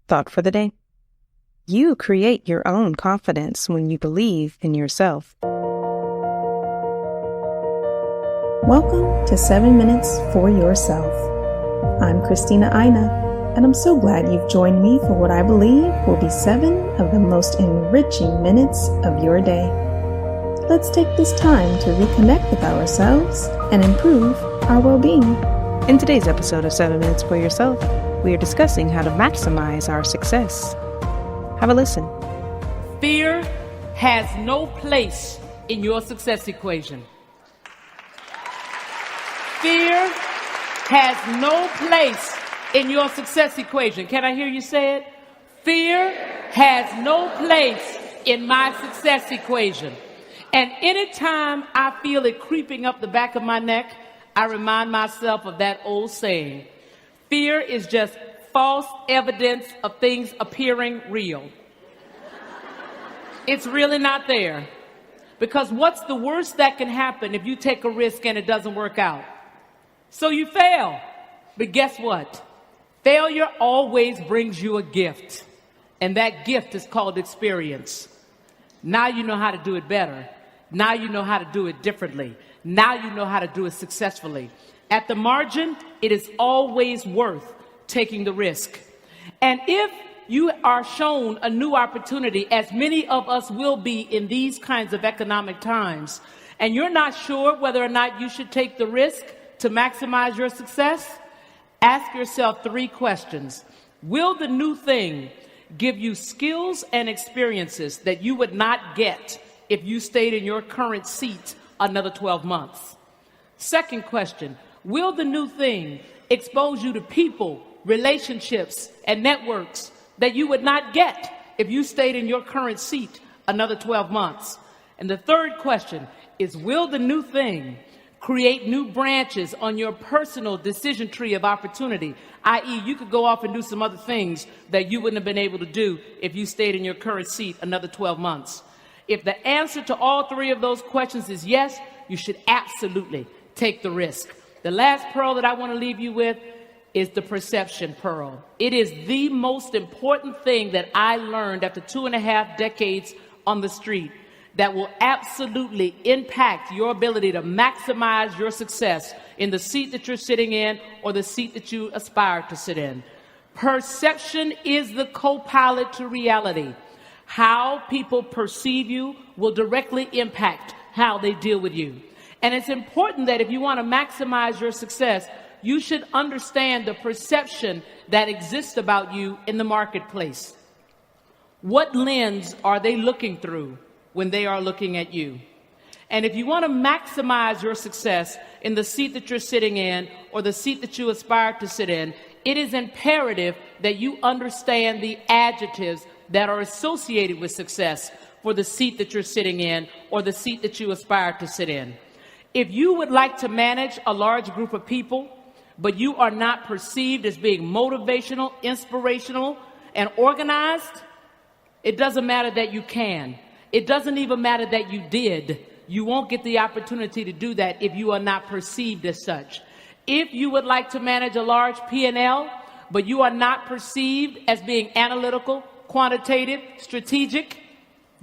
Thought for the day. You create your own confidence when you believe in yourself. Welcome to 7 Minutes for Yourself. I'm Christina, and I'm so glad you've joined me for what I believe will be 7 of the most enriching minutes of your day. Let's take this time to reconnect with ourselves and improve our well-being. In today's episode of 7 Minutes for Yourself, we are discussing how to maximize our success. Have a listen. Fear has no place in your success equation. Fear has no place in your success equation. Can I hear you say it? Fear has no place in my success equation. And anytime I feel it creeping up the back of my neck, I remind myself of that old saying, fear is just false evidence of things appearing real. It's really not there. Because what's the worst that can happen if you take a risk and it doesn't work out? So you fail. But guess what? Failure always brings you a gift. And that gift is called experience. Now you know how to do it better. Now you know how to do it differently. Now you know how to do it successfully. At the margin, it is always worth taking the risk. And if you are shown a new opportunity, as many of us will be in these kinds of economic times, and you're not sure whether or not you should take the risk to maximize your success, ask yourself 3 questions. Will the new thing give you skills and experiences that you would not get if you stayed in your current seat another 12 months? Second question, will the new thing expose you to people, relationships, and networks that you would not get if you stayed in your current seat another 12 months? And the third question is, will the new thing create new branches on your personal decision tree of opportunity, i.e. you could go off and do some other things that you wouldn't have been able to do if you stayed in your current seat another 12 months? If the answer to all 3 of those questions is yes, you should absolutely take the risk. The last pearl that I want to leave you with is the perception pearl. It is the most important thing that I learned after 2.5 decades on the street that will absolutely impact your ability to maximize your success in the seat that you're sitting in or the seat that you aspire to sit in. Perception is the co-pilot to reality. How people perceive you will directly impact how they deal with you. And it's important that if you want to maximize your success, you should understand the perception that exists about you in the marketplace. What lens are they looking through when they are looking at you? And if you want to maximize your success in the seat that you're sitting in or the seat that you aspire to sit in, it is imperative that you understand the adjectives that are associated with success for the seat that you're sitting in or the seat that you aspire to sit in. If you would like to manage a large group of people, but you are not perceived as being motivational, inspirational, and organized, it doesn't matter that you can. It doesn't even matter that you did. You won't get the opportunity to do that if you are not perceived as such. If you would like to manage a large P&L, but you are not perceived as being analytical, quantitative, strategic,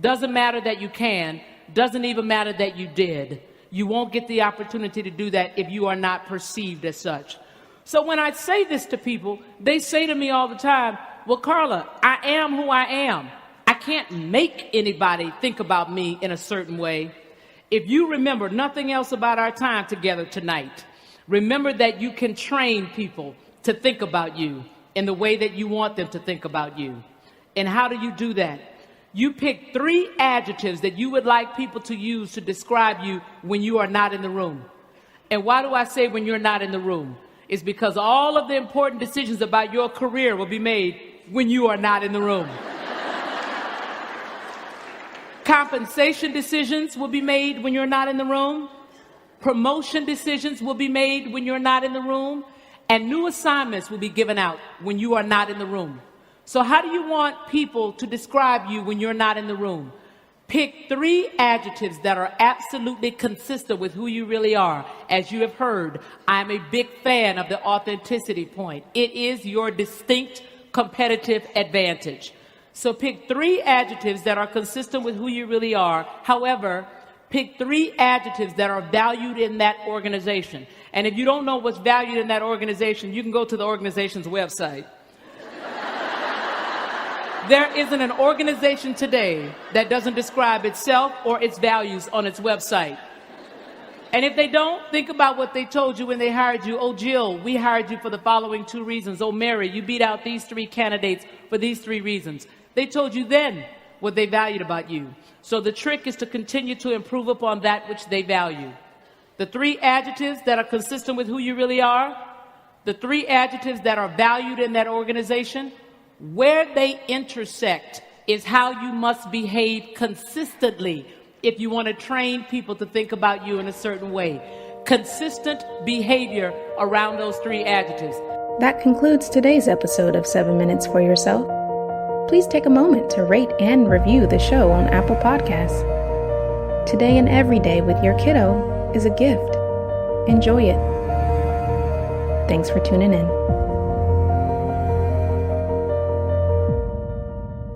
doesn't matter that you can. Doesn't even matter that you did. You won't get the opportunity to do that if you are not perceived as such. So when I say this to people, they say to me all the time, well, Carla, I am who I am. I can't make anybody think about me in a certain way. If you remember nothing else about our time together tonight, remember that you can train people to think about you in the way that you want them to think about you. And how do you do that? You pick 3 adjectives that you would like people to use to describe you when you are not in the room. And why do I say when you're not in the room? It's because all of the important decisions about your career will be made when you are not in the room. Compensation decisions will be made when you're not in the room. Promotion decisions will be made when you're not in the room. And new assignments will be given out when you are not in the room. So how do you want people to describe you when you're not in the room? Pick 3 adjectives that are absolutely consistent with who you really are. As you have heard, I'm a big fan of the authenticity point. It is your distinct competitive advantage. So pick 3 adjectives that are consistent with who you really are. However, pick 3 adjectives that are valued in that organization. And if you don't know what's valued in that organization, you can go to the organization's website. There isn't an organization today that doesn't describe itself or its values on its website. And if they don't, think about what they told you when they hired you. Oh, Jill, we hired you for the following 2 reasons. Oh, Mary, you beat out these 3 candidates for these 3 reasons. They told you then what they valued about you. So the trick is to continue to improve upon that which they value. The 3 adjectives that are consistent with who you really are, the 3 adjectives that are valued in that organization, where they intersect is how you must behave consistently if you want to train people to think about you in a certain way. Consistent behavior around those 3 adjectives. That concludes today's episode of 7 Minutes for Yourself. Please take a moment to rate and review the show on Apple Podcasts. Today and every day with your kiddo is a gift. Enjoy it. Thanks for tuning in.